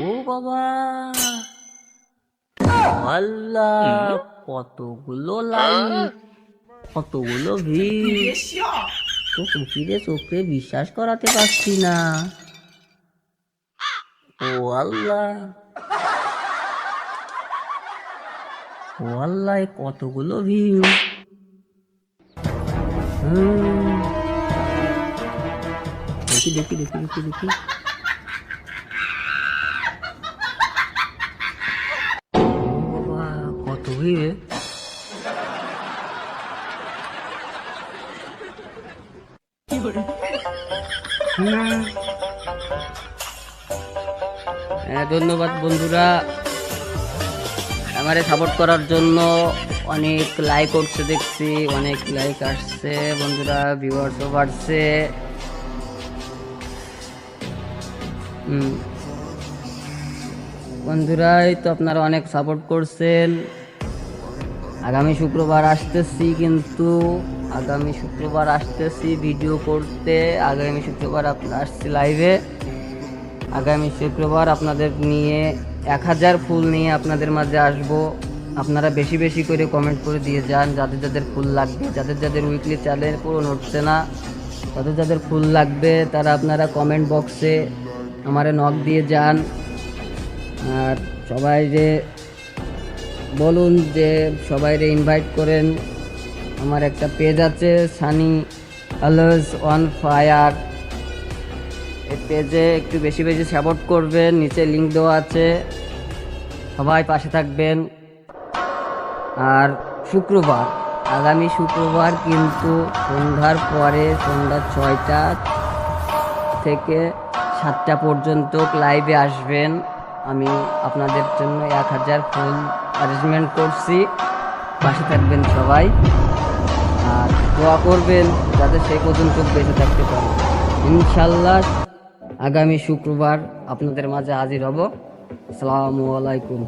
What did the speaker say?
ও বাবা, আল্লাহ, কতগুলো লাইক, কতগুলো ভিড়! তো চোখে চোখে বিশ্বাস করাতে পারছি না। ও আল্লাহ, ও আল্লাহ, কতগুলো ভিউ! দেখি দেখি দেখি দেখি দেখি। ও বাবা, কত ভিড়! ধন্যবাদ বন্ধুরা আমারে সাপোর্ট করার জন্য। অনেক লাইক উঠছে দেখছি, অনেক লাইক আসছে বন্ধুরা, ভিউয়ার্সও বাড়ছে। বন্ধুরা এই তো আপনারা অনেক সাপোর্ট করছেন। আগামী শুক্রবার আসতেছি, কিন্তু আগামী শুক্রবার আসতেছি ভিডিও করতে। আগামী শুক্রবার আসছি লাইভে। আগামী শুক্রবার আপনাদের নিয়ে 1000 ফুল নিয়ে আপনাদের মাঝে আসব। আপনারা বেশি বেশি করে কমেন্ট করে দিয়ে যান, যাদের যাদের ফুল লাগবে, যাদের যাদের উইকলি চ্যালেঞ্জ পূরণ হচ্ছে না, যাদের যাদের ফুল লাগবে তারা আপনারা কমেন্ট বক্সে আমারে নক দিয়ে যান। আর সবাই যে বলুন যে সবাইরে ইনভাইট করেন। আমার একটা পেজ আছে, সানি অলওয়েজ অন ফায়ার। এই পেজে একটু বেশি বেশি সাপোর্ট করবেন, নিচে লিঙ্ক দেওয়া আছে, সবাই পাশে থাকবেন। আর শুক্রবার, আগামী শুক্রবার কিন্তু সন্ধ্যার পরে, সন্ধ্যা 6টা থেকে 7টা পর্যন্ত লাইভে আসবেন। আমি আপনাদের জন্য 1000 ফুল অ্যারেঞ্জমেন্ট করছি, পাশে থাকবেন সবাই। আর দোয়া করবেন যাতে সেই পর্যন্ত বেঁচে থাকতে পারে। ইনশাল্লাহ আগামী শুক্রবার আপনাদের মাঝে হাজির হব। আসসালামু আলাইকুম।